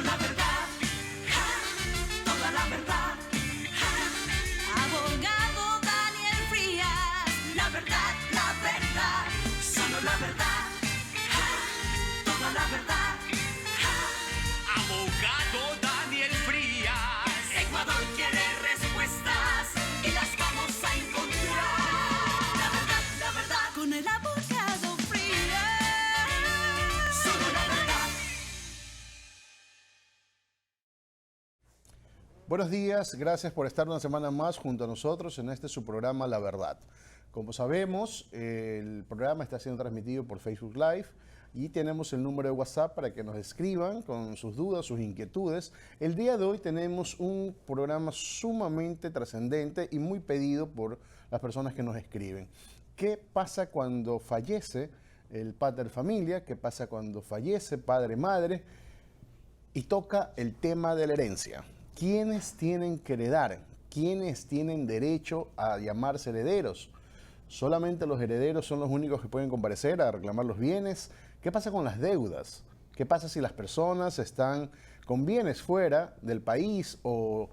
la verdad, toda la verdad. Abogado Daniel Frías, la verdad, solo la verdad, toda la verdad. Abogado Daniel Frías. Ecuador quiere respuestas y las vamos a encontrar. La verdad, con el abogado Frías. Solo la verdad. Buenos días, gracias por estar una semana más junto a nosotros en este su programa La Verdad. Como sabemos, el programa está siendo transmitido por Facebook Live y tenemos el número de WhatsApp para que nos escriban con sus dudas, sus inquietudes. El día de hoy tenemos un programa sumamente trascendente y muy pedido por las personas que nos escriben. ¿Qué pasa cuando fallece el pater familia? ¿Qué pasa cuando fallece padre, madre? Y toca el tema de la herencia. ¿Quiénes tienen que heredar? ¿Quiénes tienen derecho a llamarse herederos? ¿Solamente los herederos son los únicos que pueden comparecer a reclamar los bienes? ¿Qué pasa con las deudas? ¿Qué pasa si las personas están con bienes fuera del país o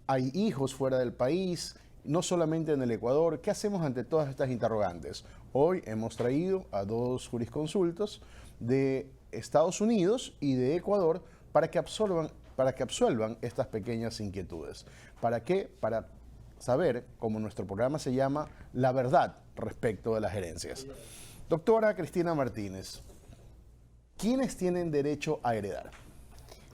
hay hijos fuera del país, no solamente en el Ecuador? ¿Qué hacemos ante todas estas interrogantes? Hoy hemos traído a dos jurisconsultos de Estados Unidos y de Ecuador para que absuelvan estas pequeñas inquietudes. ¿Para qué? Para saber, como nuestro programa se llama, la verdad respecto de las herencias. Doctora Cristina Martínez, ¿quiénes tienen derecho a heredar?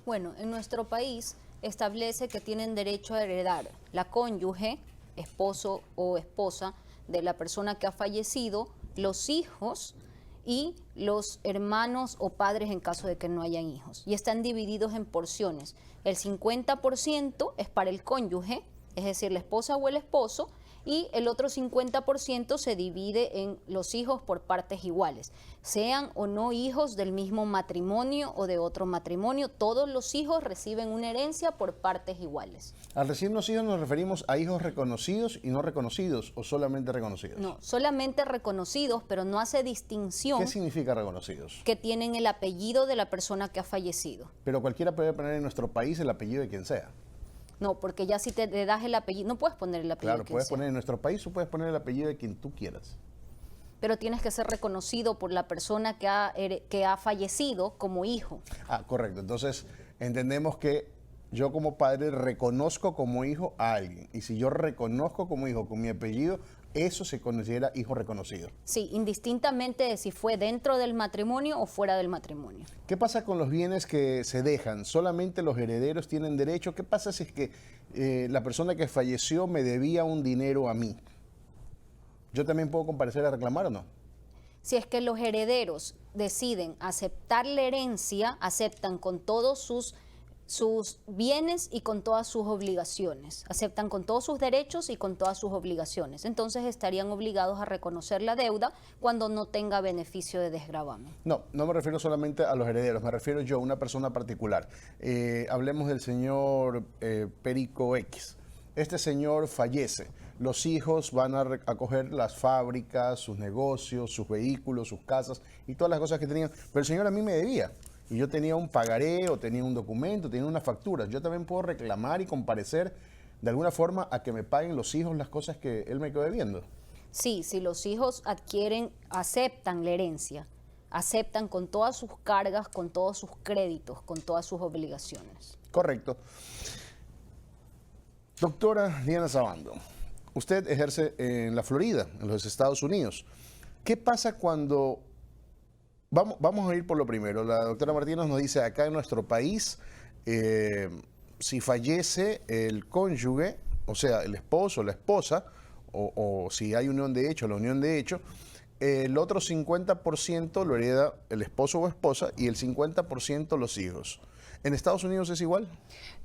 Bueno, en nuestro país establece que tienen derecho a heredar la cónyuge, esposo o esposa de la persona que ha fallecido, los hijos y los hermanos o padres en caso de que no hayan hijos. Y están divididos en porciones. El 50% es para el cónyuge, es decir, la esposa o el esposo, y el otro 50% se divide en los hijos por partes iguales, sean o no hijos del mismo matrimonio o de otro matrimonio. Todos los hijos reciben una herencia por partes iguales. Al recibir los hijos nos referimos a hijos reconocidos y no reconocidos, o solamente reconocidos. No, solamente reconocidos, pero no hace distinción. ¿Qué significa reconocidos? Que tienen el apellido de la persona que ha fallecido. Pero cualquiera puede poner en nuestro país el apellido de quien sea. No, porque ya si te le das el apellido, no puedes poner el apellido. Claro, puedes poner en nuestro país o puedes poner el apellido de quien tú quieras. Pero tienes que ser reconocido por la persona que ha fallecido como hijo. Ah, correcto. Entonces, entendemos que yo como padre reconozco como hijo a alguien. Y si yo reconozco como hijo con mi apellido, eso se considera hijo reconocido. Sí, indistintamente de si fue dentro del matrimonio o fuera del matrimonio. ¿Qué pasa con los bienes que se dejan? ¿Solamente los herederos tienen derecho? ¿Qué pasa si es que la persona que falleció me debía un dinero a mí? ¿Yo también puedo comparecer a reclamar o no? Si es que los herederos deciden aceptar la herencia, aceptan con todos sus bienes y con todas sus obligaciones, aceptan con todos sus derechos y con todas sus obligaciones. Entonces estarían obligados a reconocer la deuda cuando no tenga beneficio de desgravamen. No, no me refiero solamente a los herederos, me refiero yo a una persona particular. Hablemos del señor Perico X. Este señor fallece. Los hijos van a acoger las fábricas, sus negocios, sus vehículos, sus casas y todas las cosas que tenían. Pero el señor a mí me debía. Y yo tenía un pagaré o tenía un documento, tenía una factura. Yo también puedo reclamar y comparecer de alguna forma a que me paguen los hijos las cosas que él me quedó debiendo. Sí, si los hijos aceptan la herencia, aceptan con todas sus cargas, con todos sus créditos, con todas sus obligaciones. Correcto. Doctora Diana Sabando, usted ejerce en la Florida, en los Estados Unidos. ¿Qué pasa cuando... Vamos a ir por lo primero. La doctora Martínez nos dice, acá en nuestro país, si fallece el cónyuge, o sea, el esposo o la esposa, o si hay unión de hecho, la unión de hecho, el otro 50% lo hereda el esposo o esposa y el 50% los hijos. ¿En Estados Unidos es igual?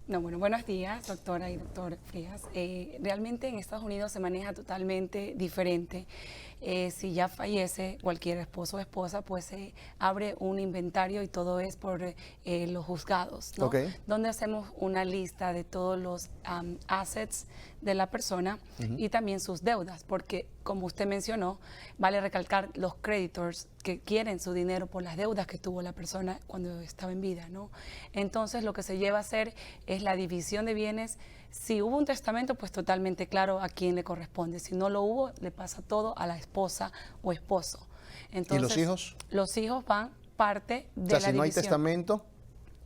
No, bueno, buenos días, doctora y doctor Frías. Realmente en Estados Unidos se maneja totalmente diferente. Si ya fallece cualquier esposo o esposa, pues se abre un inventario y todo es por los juzgados, ¿no? Okay. Donde hacemos una lista de todos los assets de la persona y también sus deudas, porque como usted mencionó, vale recalcar, los creditors que quieren su dinero por las deudas que tuvo la persona cuando estaba en vida, ¿no? Entonces lo que se lleva a hacer es la división de bienes. Si hubo un testamento, pues totalmente claro a quién le corresponde. Si no lo hubo, le pasa todo a la esposa o esposo. Entonces, ¿y los hijos? Los hijos van parte de O sea, la si no hay división. testamento,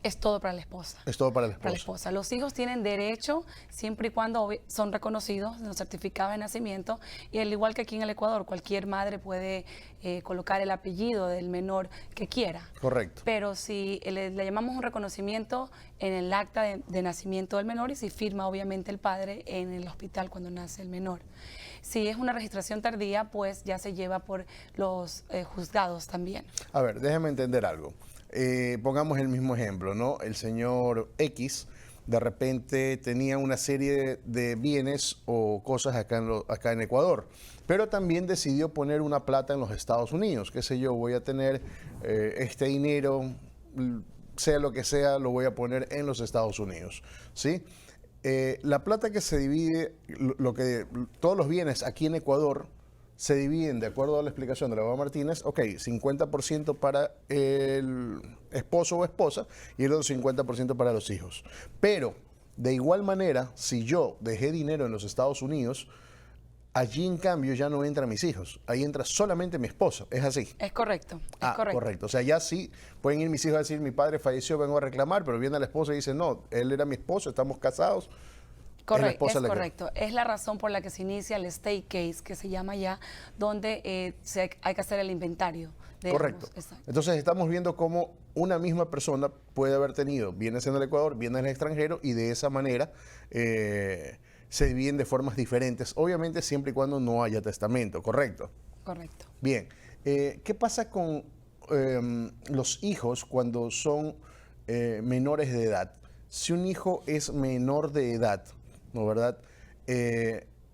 Es todo para la esposa. es todo para la Para la esposa. esposa. Los hijos tienen derecho siempre y cuando son reconocidos en los certificados de nacimiento, y al igual que aquí en el Ecuador, cualquier madre puede colocar el apellido del menor que quiera. Correcto. Pero si le llamamos un reconocimiento en el acta de nacimiento del menor, y si firma obviamente el padre en el hospital cuando nace el menor. Si es una registración tardía, pues ya se lleva por los juzgados también. A ver, déjame entender algo. Pongamos el mismo ejemplo, ¿no? El señor X de repente tenía una serie de bienes o cosas acá en Ecuador, pero también decidió poner una plata en los Estados Unidos. Qué sé yo, voy a tener este dinero, sea lo que sea, lo voy a poner en los Estados Unidos, ¿sí? La plata que se divide, todos los bienes aquí en Ecuador se dividen, de acuerdo a la explicación de la abogada Martínez, 50% para el esposo o esposa y el otro 50% para los hijos. Pero, de igual manera, si yo dejé dinero en los Estados Unidos, allí en cambio ya no entran mis hijos, ahí entra solamente mi esposa, ¿es así? Es correcto, es correcto. Correcto. O sea, ya sí pueden ir mis hijos a decir, mi padre falleció, vengo a reclamar, pero viene la esposa y dice, no, él era mi esposo, estamos casados. Correcto, es correcto. Es la razón por la que se inicia el state case, que se llama ya, donde hay que hacer el inventario. Correcto. Entonces estamos viendo cómo una misma persona puede haber tenido bienes en el Ecuador, bienes en el extranjero, y de esa manera se dividen de formas diferentes, obviamente siempre y cuando no haya testamento, ¿correcto? Correcto. Bien. ¿Qué pasa con los hijos cuando son menores de edad? Si un hijo es menor de edad, ¿no, verdad?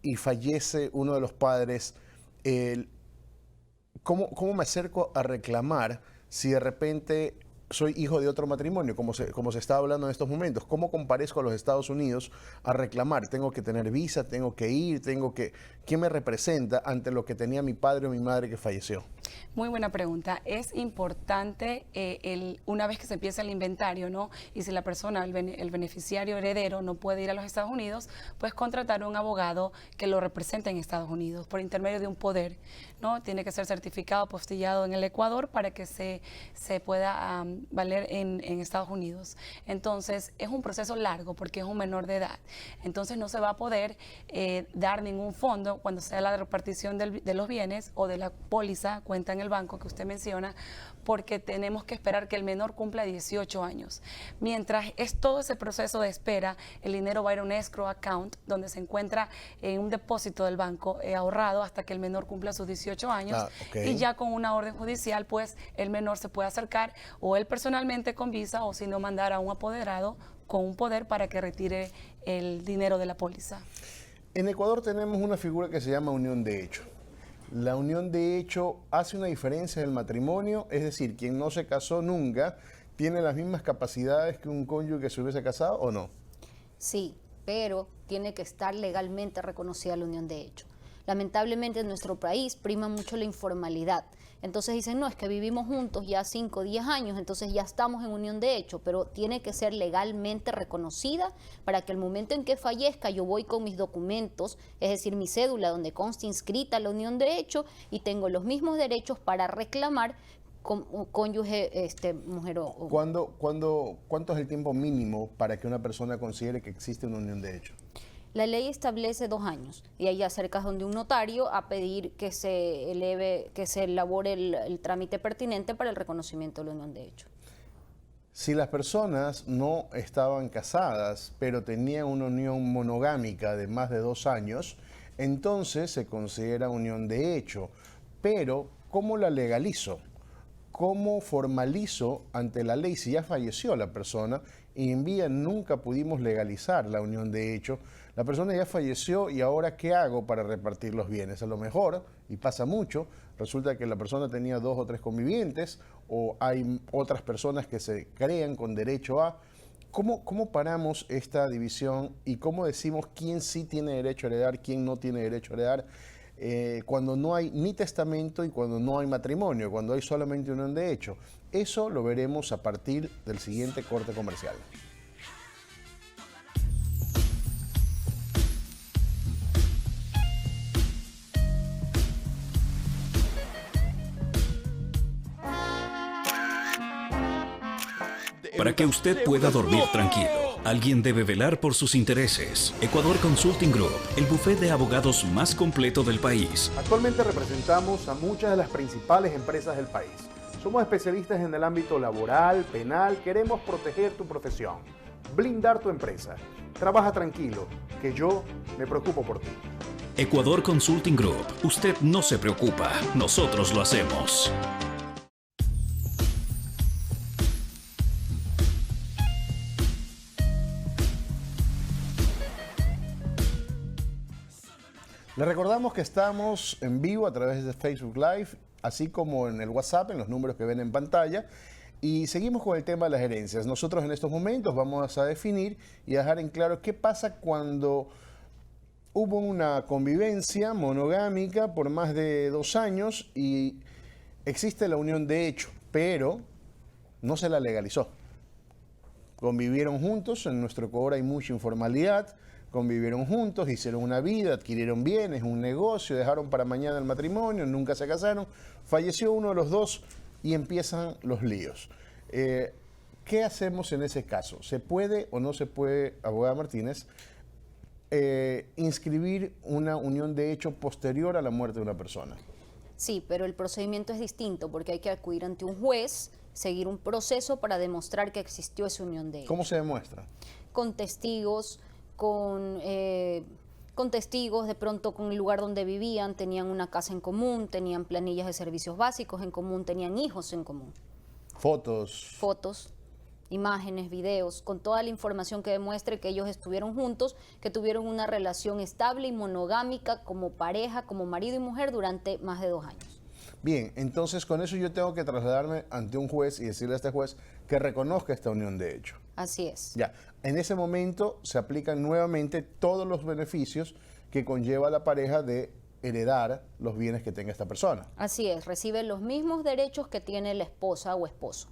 Y fallece uno de los padres, ¿cómo me acerco a reclamar si de repente soy hijo de otro matrimonio, como se está hablando en estos momentos? ¿Cómo comparezco a los Estados Unidos a reclamar? ¿Tengo que tener visa? ¿Tengo que ir? ¿Quién me representa ante lo que tenía mi padre o mi madre que falleció? Muy buena pregunta. Es importante una vez que se empieza el inventario, ¿no? Y si la persona, el beneficiario heredero, no puede ir a los Estados Unidos, pues contratar a un abogado que lo represente en Estados Unidos por intermedio de un poder, ¿no? Tiene que ser certificado, apostillado en el Ecuador para que se pueda valer en Estados Unidos. Entonces, es un proceso largo porque es un menor de edad. Entonces, no se va a poder dar ningún fondo cuando sea la repartición de los bienes o de la póliza, cuenta en el banco que usted menciona, porque tenemos que esperar que el menor cumpla 18 años. Mientras es todo ese proceso de espera, el dinero va a ir a un escrow account donde se encuentra en un depósito del banco ahorrado hasta que el menor cumpla sus 18 años. Y ya con una orden judicial, pues el menor se puede acercar o él personalmente con visa, o si no, mandar a un apoderado con un poder para que retire el dinero de la póliza. En Ecuador tenemos una figura que se llama unión de hecho. La unión de hecho hace una diferencia en el matrimonio, es decir, quien no se casó nunca tiene las mismas capacidades que un cónyuge que se hubiese casado, ¿o no? Sí, pero tiene que estar legalmente reconocida la unión de hecho. Lamentablemente en nuestro país prima mucho la informalidad. Entonces dicen, no, es que vivimos juntos ya 5 o 10 años, entonces ya estamos en unión de hecho, pero tiene que ser legalmente reconocida para que el momento en que fallezca yo voy con mis documentos, es decir, mi cédula donde consta inscrita la unión de hecho, y tengo los mismos derechos para reclamar cónyuge, mujer o... ¿Cuánto es el tiempo mínimo para que una persona considere que existe una unión de hecho? La ley establece 2 años y ahí acercas donde un notario a pedir que se elabore el trámite pertinente para el reconocimiento de la unión de hecho. Si las personas no estaban casadas, pero tenían una unión monogámica de más de 2 años, entonces se considera unión de hecho. Pero, ¿cómo la legalizo? ¿Cómo formalizo ante la ley si ya falleció la persona y en vida nunca pudimos legalizar la unión de hecho? La persona ya falleció y ahora ¿qué hago para repartir los bienes? A lo mejor, y pasa mucho, resulta que la persona tenía 2 o 3 convivientes o hay otras personas que se crean con derecho a... ¿Cómo paramos esta división y cómo decimos quién sí tiene derecho a heredar, quién no tiene derecho a heredar? cuando no hay ni testamento y cuando no hay matrimonio, cuando hay solamente unión de hecho. Eso lo veremos a partir del siguiente corte comercial. Para que usted pueda dormir tranquilo, alguien debe velar por sus intereses. Ecuador Consulting Group, el bufete de abogados más completo del país. Actualmente representamos a muchas de las principales empresas del país. Somos especialistas en el ámbito laboral, penal, queremos proteger tu profesión, blindar tu empresa. Trabaja tranquilo, que yo me preocupo por ti. Ecuador Consulting Group, usted no se preocupa, nosotros lo hacemos. Les recordamos que estamos en vivo a través de Facebook Live, así como en el WhatsApp, en los números que ven en pantalla. Y seguimos con el tema de las herencias. Nosotros en estos momentos vamos a definir y a dejar en claro qué pasa cuando hubo una convivencia monogámica por más de 2 años y existe la unión de hecho, pero no se la legalizó. Convivieron juntos, en nuestro Ecuador hay mucha informalidad. Convivieron juntos, hicieron una vida, adquirieron bienes, un negocio, dejaron para mañana el matrimonio, nunca se casaron, falleció uno de los dos y empiezan los líos. ¿Qué hacemos en ese caso? ¿Se puede o no se puede, abogada Martínez, inscribir una unión de hecho posterior a la muerte de una persona? Sí, pero el procedimiento es distinto porque hay que acudir ante un juez, seguir un proceso para demostrar que existió esa unión de hecho. ¿Cómo se demuestra? Con testigos, con testigos, de pronto con el lugar donde vivían, tenían una casa en común, tenían planillas de servicios básicos en común, tenían hijos en común. Fotos, imágenes, videos, con toda la información que demuestre que ellos estuvieron juntos, que tuvieron una relación estable y monogámica como pareja, como marido y mujer durante más de 2 años. Bien, entonces con eso yo tengo que trasladarme ante un juez y decirle a este juez que reconozca esta unión de hecho. Así es. Ya, en ese momento se aplican nuevamente todos los beneficios que conlleva la pareja de heredar los bienes que tenga esta persona. Así es, recibe los mismos derechos que tiene la esposa o esposo.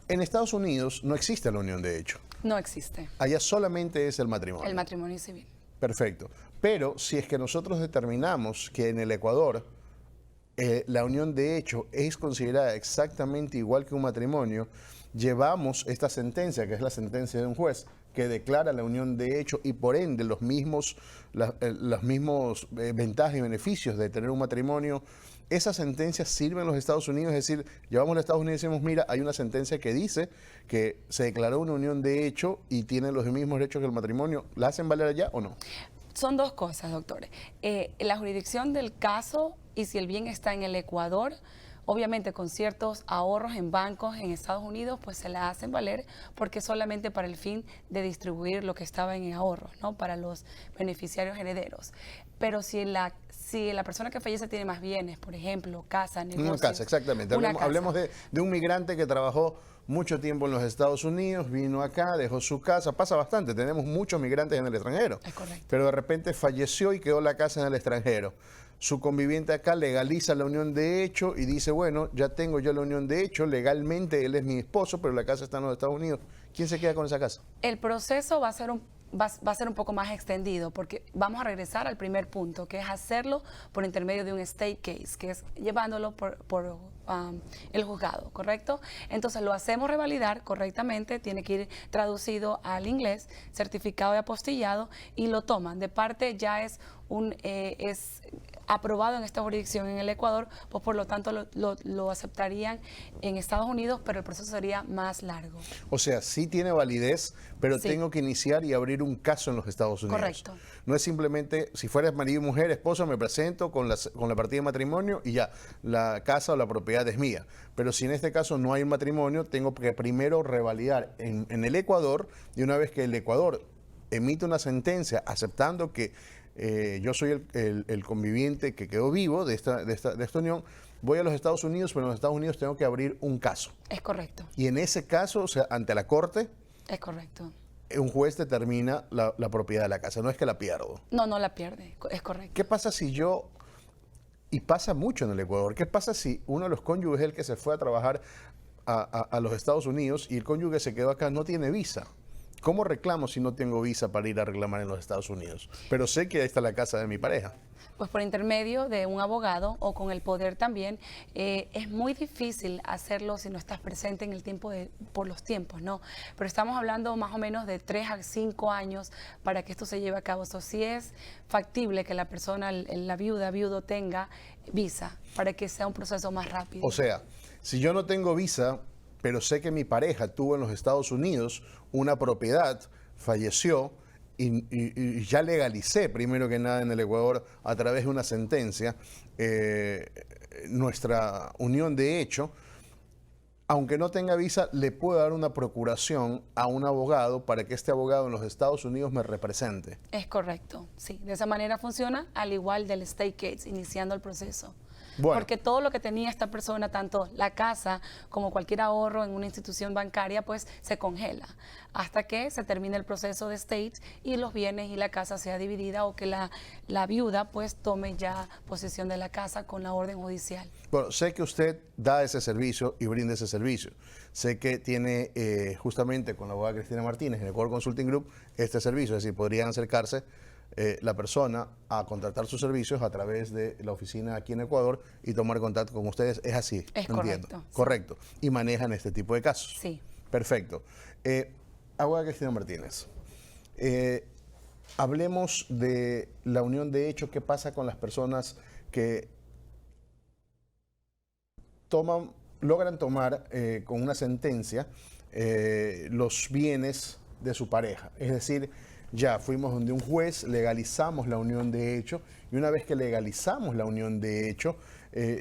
En Estados Unidos no existe la unión de hecho. No existe. Allá solamente es el matrimonio. El matrimonio civil. Perfecto. Pero si es que nosotros determinamos que en el Ecuador la unión de hecho es considerada exactamente igual que un matrimonio, llevamos esta sentencia, que es la sentencia de un juez, que declara la unión de hecho y por ende los mismos ventajas y beneficios de tener un matrimonio. Esa sentencia sirve en los Estados Unidos, es decir, llevamos a los Estados Unidos y decimos, mira, hay una sentencia que dice que se declaró una unión de hecho y tiene los mismos derechos que el matrimonio. ¿La hacen valer allá o no? Son 2 cosas, doctores. La jurisdicción del caso y si el bien está en el Ecuador, obviamente con ciertos ahorros en bancos en Estados Unidos, pues se la hacen valer porque solamente para el fin de distribuir lo que estaba en ahorros, ¿no? Para los beneficiarios herederos. Pero si la persona que fallece tiene más bienes, por ejemplo, casa, negocios. Una casa, exactamente. Hablemos de un migrante que trabajó mucho tiempo en los Estados Unidos, vino acá, dejó su casa, pasa bastante, tenemos muchos migrantes en el extranjero. Es correcto. Pero de repente falleció y quedó la casa en el extranjero. Su conviviente acá legaliza la unión de hecho y dice, bueno, ya tengo yo la unión de hecho, legalmente él es mi esposo, pero la casa está en los Estados Unidos. ¿Quién se queda con esa casa? El proceso va a ser un poco más extendido porque vamos a regresar al primer punto, que es hacerlo por intermedio de un state case, que es llevándolo por el juzgado, ¿correcto? Entonces lo hacemos revalidar correctamente, tiene que ir traducido al inglés, certificado y apostillado y lo toman. De parte ya es aprobado en esta jurisdicción en el Ecuador, pues por lo tanto lo aceptarían en Estados Unidos, pero el proceso sería más largo. O sea, sí tiene validez, pero Sí. tengo que iniciar y abrir un caso en los Estados Unidos. Correcto. No es simplemente, si fueras marido y mujer, esposo, me presento con la partida de matrimonio y ya, la casa o la propiedad es mía. Pero si en este caso no hay un matrimonio, tengo que primero revalidar en el Ecuador, y una vez que el Ecuador emite una sentencia aceptando que yo soy el conviviente que quedó vivo de esta unión, voy a los Estados Unidos, pero en los Estados Unidos tengo que abrir un caso. Es correcto, Y en ese caso, o sea, ante la corte, es correcto. un juez determina la propiedad de la casa, no es que la pierdo. No, no la pierde, es correcto. ¿Qué pasa si yo, y pasa mucho en el Ecuador, qué pasa si uno de los cónyuges es el que se fue a trabajar a los Estados Unidos y el cónyuge se quedó acá, no tiene visa? ¿Cómo reclamo si no tengo visa para ir a reclamar en los Estados Unidos? Pero sé que ahí está la casa de mi pareja. Pues por intermedio de un abogado o con el poder también, es muy difícil hacerlo si no estás presente en el tiempo por los tiempos, ¿no? Pero estamos hablando más o menos de 3 a 5 años para que esto se lleve a cabo. Eso sí es factible que la persona, la viudo tenga visa para que sea un proceso más rápido. O sea, si yo no tengo visa, pero sé que mi pareja tuvo en los Estados Unidos una propiedad, falleció, y ya legalicé, primero que nada en el Ecuador, a través de una sentencia, nuestra unión de hecho, aunque no tenga visa, le puedo dar una procuración a un abogado para que este abogado en los Estados Unidos me represente. Es correcto, sí. De esa manera funciona, al igual del state case, iniciando el proceso. Bueno. Porque todo lo que tenía esta persona, tanto la casa como cualquier ahorro en una institución bancaria, pues se congela hasta que se termine el proceso de estate y los bienes y la casa sea dividida o que la viuda pues tome ya posesión de la casa con la orden judicial. Bueno, sé que usted da ese servicio y brinda ese servicio. Sé que tiene justamente con la abogada Cristina Martínez en Ecuador Consulting Group este servicio, es decir, podrían acercarse la persona a contratar sus servicios a través de la oficina aquí en Ecuador y tomar contacto con ustedes. Es así. Es entiendo. correcto. Sí. Correcto. Y manejan este tipo de casos. Sí. Perfecto. Abogada Cristina Martínez, hablemos de la unión de hecho. ¿Qué pasa con las personas que logran tomar con una sentencia los bienes de su pareja? Es decir, ya fuimos donde un juez, legalizamos la unión de hecho, y una vez que legalizamos la unión de hecho,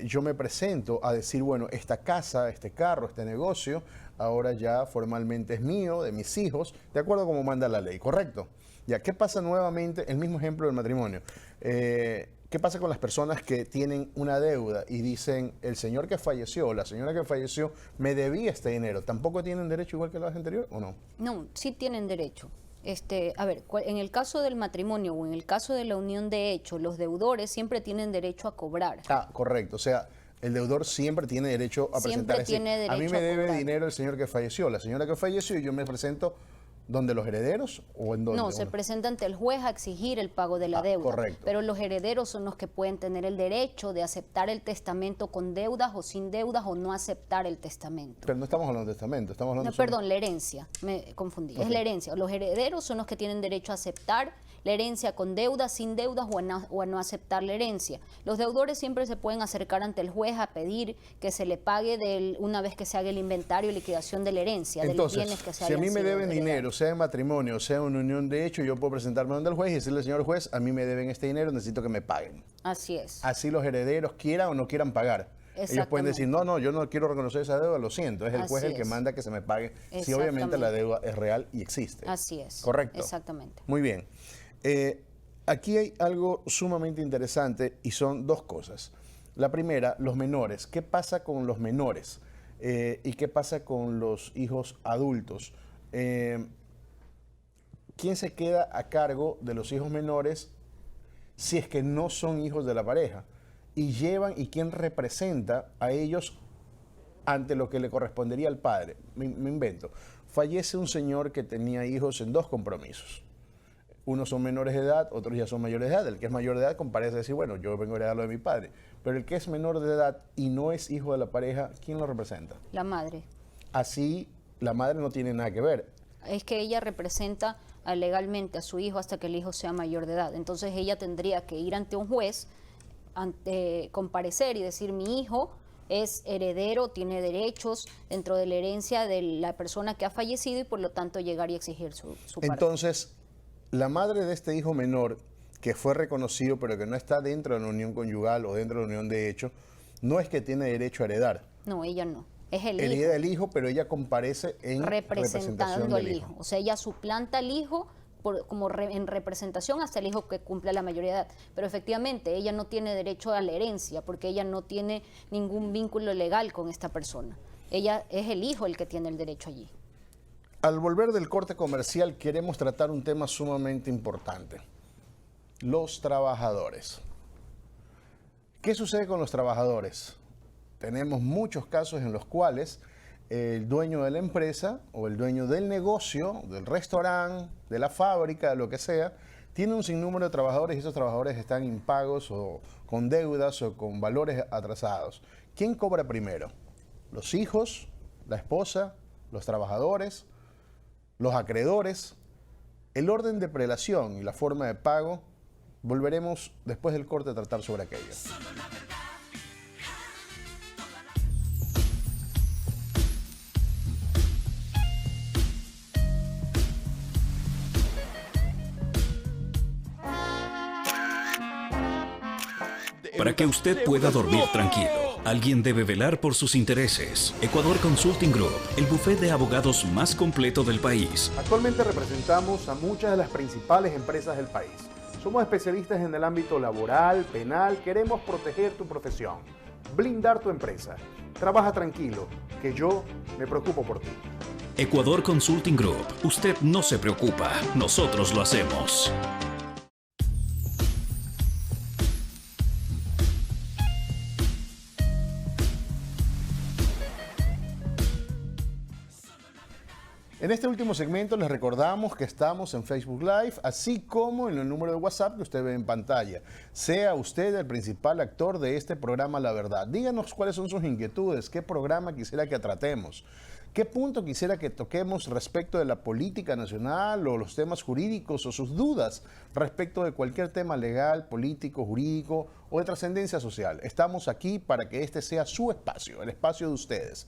yo me presento a decir, bueno, esta casa, este carro, este negocio, ahora ya formalmente es mío, de mis hijos, de acuerdo a como manda la ley, ¿correcto? Ya, ¿qué pasa nuevamente? El mismo ejemplo del matrimonio. ¿Qué pasa con las personas que tienen una deuda y dicen, el señor que falleció o la señora que falleció me debía este dinero? ¿Tampoco tienen derecho igual que la vez anterior o no? No, sí tienen derecho. A ver, en el caso del matrimonio o en el caso de la unión de hecho, los deudores siempre tienen derecho a cobrar. Ah, correcto. O sea, el deudor siempre tiene derecho a Siempre presentar. tiene derecho a mí me a debe cobrar. dinero el señor que falleció, la señora que falleció, y yo me presento ¿donde los herederos o en dónde? No, se presenta ante el juez a exigir el pago de la deuda. Correcto. Pero los herederos son los que pueden tener el derecho de aceptar el testamento con deudas o sin deudas o no aceptar el testamento. Pero no estamos hablando de testamento, estamos hablando No, perdón, la herencia, me confundí. Ok. Es la herencia. Los herederos son los que tienen derecho a aceptar la herencia con deudas, sin deudas o a no aceptar la herencia. Los deudores siempre se pueden acercar ante el juez a pedir que se le pague una vez que se haga el inventario y liquidación de la herencia, de los Entonces, bienes que se si a hayan mí me sido deben heredados. dinero, sea en matrimonio, sea en unión de hecho, yo puedo presentarme donde el juez y decirle, señor juez, a mí me deben este dinero, necesito que me paguen. Así es. Así los herederos quieran o no quieran pagar. Ellos pueden decir, no, no, yo no quiero reconocer esa deuda, lo siento, es el juez Así el que es. manda que se me pague, si obviamente la deuda es real y existe. Así es. Correcto. Exactamente. Muy bien. Aquí hay algo sumamente interesante y son dos cosas. La primera, los menores. ¿Qué pasa con los menores? ¿Y qué pasa con los hijos adultos? ¿Quién se queda a cargo de los hijos menores si es que no son hijos de la pareja? ¿Y quién representa a ellos ante lo que le correspondería al padre? Me invento. Fallece un señor que tenía hijos en 2 compromisos. Unos son menores de edad, otros ya son mayores de edad. El que es mayor de edad comparece a decir, bueno, yo vengo a heredar lo de mi padre. Pero el que es menor de edad y no es hijo de la pareja, ¿quién lo representa? La madre. Así, la madre no tiene nada que ver. Es que ella representa legalmente a su hijo hasta que el hijo sea mayor de edad. Entonces ella tendría que ir ante un juez, comparecer y decir, mi hijo es heredero, tiene derechos dentro de la herencia de la persona que ha fallecido y por lo tanto llegar y exigir su parte. Entonces, la madre de este hijo menor, que fue reconocido pero que no está dentro de la unión conyugal o dentro de la unión de hecho, no es que tiene derecho a heredar. No, ella no. Es el hijo. Hereda el hijo, pero ella comparece en representación Representando al del hijo. O sea, ella suplanta al hijo en representación hasta el hijo que cumpla la mayoría de edad. Pero efectivamente, ella no tiene derecho a la herencia porque ella no tiene ningún vínculo legal con esta persona. Ella es el hijo el que tiene el derecho allí. Al volver del corte comercial queremos tratar un tema sumamente importante. Los trabajadores. ¿Qué sucede con los trabajadores? Tenemos muchos casos en los cuales el dueño de la empresa o el dueño del negocio, del restaurante, de la fábrica, de lo que sea, tiene un sinnúmero de trabajadores y esos trabajadores están impagos o con deudas o con valores atrasados. ¿Quién cobra primero? ¿Los hijos, la esposa, los trabajadores, los acreedores? El orden de prelación y la forma de pago, volveremos después del corte a tratar sobre aquello. Para que usted pueda dormir tranquilo, alguien debe velar por sus intereses. Ecuador Consulting Group, el bufete de abogados más completo del país. Actualmente representamos a muchas de las principales empresas del país. Somos especialistas en el ámbito laboral, penal, queremos proteger tu profesión, blindar tu empresa. Trabaja tranquilo, que yo me preocupo por ti. Ecuador Consulting Group, usted no se preocupa, nosotros lo hacemos. En este último segmento les recordamos que estamos en Facebook Live, así como en el número de WhatsApp que usted ve en pantalla. Sea usted el principal actor de este programa La Verdad. Díganos cuáles son sus inquietudes, qué programa quisiera que tratemos, qué punto quisiera que toquemos respecto de la política nacional o los temas jurídicos o sus dudas respecto de cualquier tema legal, político, jurídico o de trascendencia social. Estamos aquí para que este sea su espacio, el espacio de ustedes.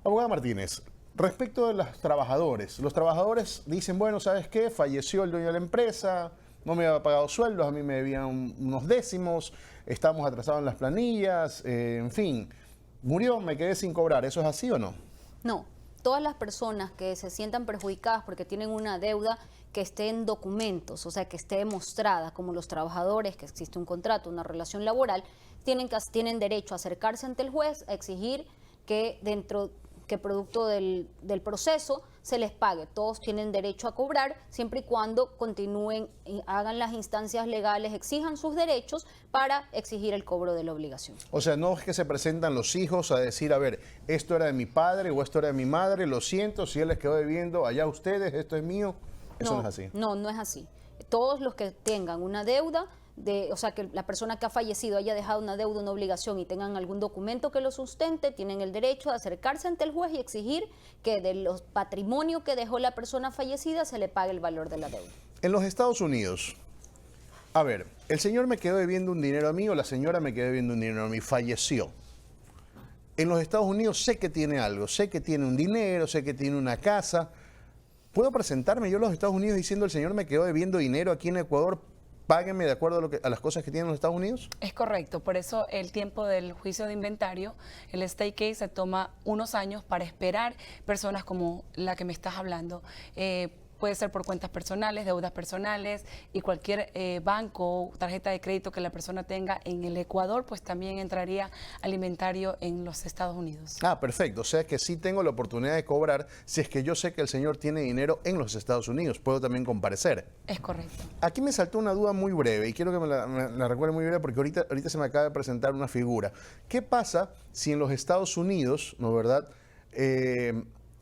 Abogada Martínez, respecto de los trabajadores dicen, bueno, ¿sabes qué? Falleció el dueño de la empresa, no me había pagado sueldos, a mí me debían unos décimos, estamos atrasados en las planillas, en fin, murió, me quedé sin cobrar. ¿Eso es así o no? No, todas las personas que se sientan perjudicadas porque tienen una deuda que esté en documentos, o sea, que esté demostrada, como los trabajadores, que existe un contrato, una relación laboral, tienen derecho a acercarse ante el juez a exigir que producto del proceso se les pague. Todos tienen derecho a cobrar siempre y cuando continúen y hagan las instancias legales, exijan sus derechos para exigir el cobro de la obligación. O sea, no es que se presentan los hijos a decir, a ver, esto era de mi padre o esto era de mi madre, lo siento, si él les quedó debiendo, allá ustedes, esto es mío. Eso no es así. No, no es así. Todos los que tengan una deuda, o sea, que la persona que ha fallecido haya dejado una deuda, una obligación y tengan algún documento que lo sustente, tienen el derecho de acercarse ante el juez y exigir que de los patrimonios que dejó la persona fallecida se le pague el valor de la deuda. En los Estados Unidos, a ver, el señor me quedó debiendo un dinero a mí o la señora me quedó debiendo un dinero a mí, falleció. En los Estados Unidos sé que tiene algo, sé que tiene un dinero, sé que tiene una casa. ¿Puedo presentarme yo a los Estados Unidos diciendo el señor me quedó debiendo dinero aquí en Ecuador? Páguenme de acuerdo a las cosas que tienen los Estados Unidos. Es correcto, por eso el tiempo del juicio de inventario, el stay case, se toma unos años para esperar personas como la que me estás hablando. Puede ser por cuentas personales, deudas personales y cualquier banco o tarjeta de crédito que la persona tenga en el Ecuador, pues también entraría al inventario en los Estados Unidos. Ah, perfecto. O sea que sí tengo la oportunidad de cobrar si es que yo sé que el señor tiene dinero en los Estados Unidos. Puedo también comparecer. Es correcto. Aquí me saltó una duda muy breve y quiero que me la recuerde muy breve porque ahorita se me acaba de presentar una figura. ¿Qué pasa si en los Estados Unidos, no verdad?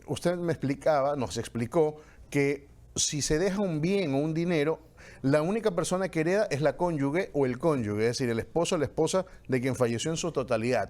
Usted nos explicó que si se deja un bien o un dinero, la única persona que hereda es la cónyuge o el cónyuge, es decir, el esposo o la esposa de quien falleció en su totalidad.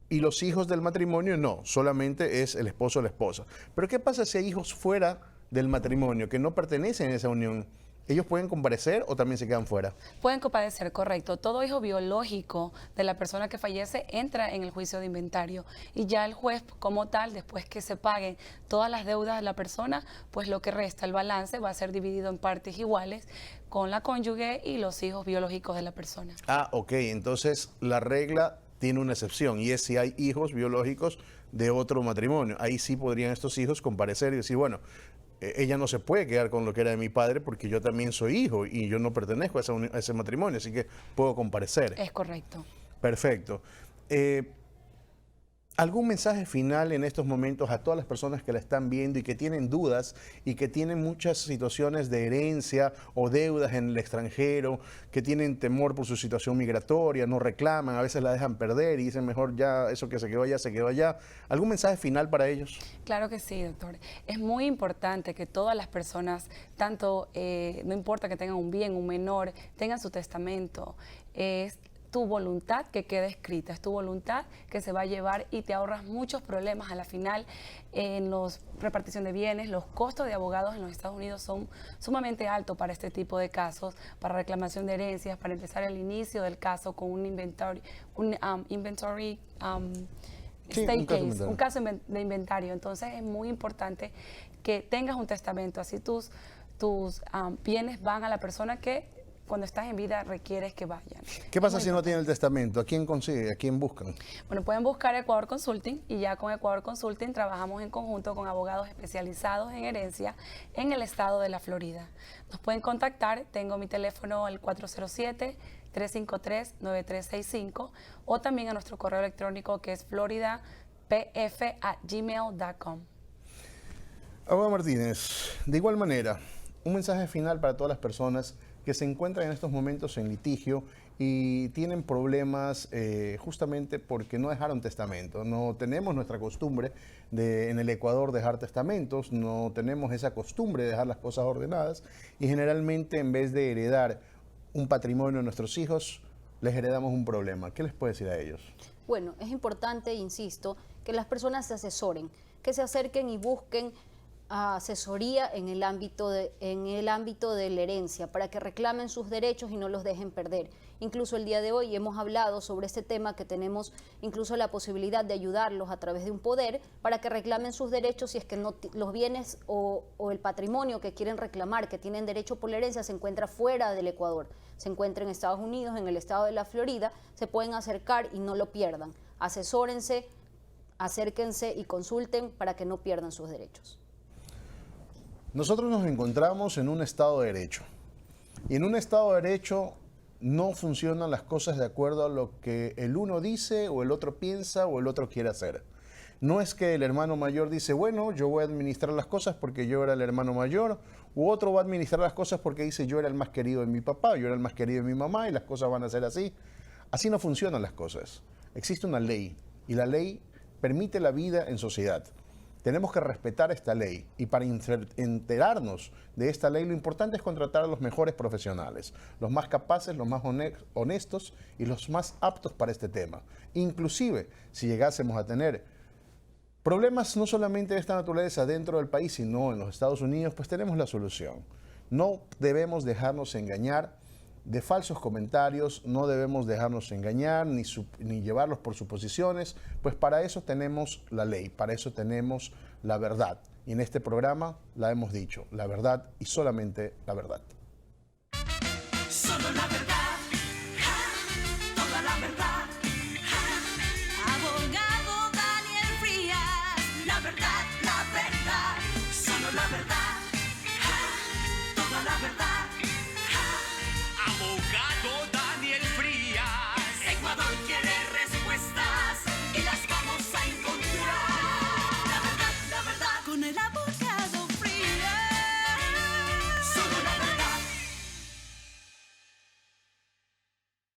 Y los hijos del matrimonio no, solamente es el esposo o la esposa. Pero ¿qué pasa si hay hijos fuera del matrimonio que no pertenecen a esa unión? ¿Ellos pueden comparecer o también se quedan fuera? Pueden comparecer, correcto. Todo hijo biológico de la persona que fallece entra en el juicio de inventario y ya el juez como tal, después que se paguen todas las deudas de la persona, pues lo que resta, el balance, va a ser dividido en partes iguales con la cónyuge y los hijos biológicos de la persona. Ah, ok. Entonces la regla tiene una excepción y es si hay hijos biológicos de otro matrimonio. Ahí sí podrían estos hijos comparecer y decir, bueno, ella no se puede quedar con lo que era de mi padre porque yo también soy hijo y yo no pertenezco a ese matrimonio, así que puedo comparecer. Es correcto. Perfecto. ¿Algún mensaje final en estos momentos a todas las personas que la están viendo y que tienen dudas y que tienen muchas situaciones de herencia o deudas en el extranjero, que tienen temor por su situación migratoria, no reclaman, a veces la dejan perder y dicen mejor ya eso que se quedó allá, se quedó allá? ¿Algún mensaje final para ellos? Claro que sí, doctor. Es muy importante que todas las personas, tanto, no importa que tengan un bien, un menor, tengan su testamento. Es tu voluntad que quede escrita, es tu voluntad que se va a llevar y te ahorras muchos problemas a la final en la repartición de bienes. Los costos de abogados en los Estados Unidos son sumamente altos para este tipo de casos, para reclamación de herencias, para empezar el inicio del caso con un inventory, state case, un caso de inventario. Entonces es muy importante que tengas un testamento, así tus bienes van a la persona que cuando estás en vida requieres que vayan. ¿Qué pasa si no tiene el testamento? ¿A quién consigue? ¿A quién buscan? Bueno, pueden buscar Ecuador Consulting y ya con Ecuador Consulting trabajamos en conjunto con abogados especializados en herencia en el estado de la Florida. Nos pueden contactar, tengo mi teléfono al 407-353-9365 o también a nuestro correo electrónico que es floridapf@gmail.com. Abogado Martínez, de igual manera, un mensaje final para todas las personas que se encuentran en estos momentos en litigio y tienen problemas justamente porque no dejaron testamento. No tenemos nuestra costumbre de en el Ecuador dejar testamentos, no tenemos esa costumbre de dejar las cosas ordenadas y generalmente en vez de heredar un patrimonio a nuestros hijos, les heredamos un problema. ¿Qué les puede decir a ellos? Bueno, es importante, insisto, que las personas se asesoren, que se acerquen y busquen asesoría en el ámbito de la herencia para que reclamen sus derechos y no los dejen perder. Incluso el día de hoy hemos hablado sobre este tema, que tenemos incluso la posibilidad de ayudarlos a través de un poder para que reclamen sus derechos si es que no los bienes o el patrimonio que quieren reclamar, que tienen derecho por la herencia, se encuentra fuera del Ecuador, se encuentra en Estados Unidos, en el estado de la Florida, se pueden acercar y no lo pierdan. Asesórense, acérquense y consulten para que no pierdan sus derechos. Nosotros nos encontramos en un Estado de Derecho y en un Estado de Derecho no funcionan las cosas de acuerdo a lo que el uno dice o el otro piensa o el otro quiere hacer. No es que el hermano mayor dice, bueno, yo voy a administrar las cosas porque yo era el hermano mayor, u otro va a administrar las cosas porque dice, yo era el más querido de mi papá, yo era el más querido de mi mamá y las cosas van a ser así. Así no funcionan las cosas. Existe una ley y la ley permite la vida en sociedad. Tenemos que respetar esta ley y para enterarnos de esta ley lo importante es contratar a los mejores profesionales, los más capaces, los más honestos y los más aptos para este tema. Inclusive, si llegásemos a tener problemas no solamente de esta naturaleza dentro del país, sino en los Estados Unidos, pues tenemos la solución. No debemos dejarnos engañar de falsos comentarios, no debemos dejarnos engañar ni llevarlos por suposiciones, pues para eso tenemos la ley, para eso tenemos la verdad. Y en este programa la hemos dicho, la verdad y solamente la verdad. Solo la verdad, toda la verdad.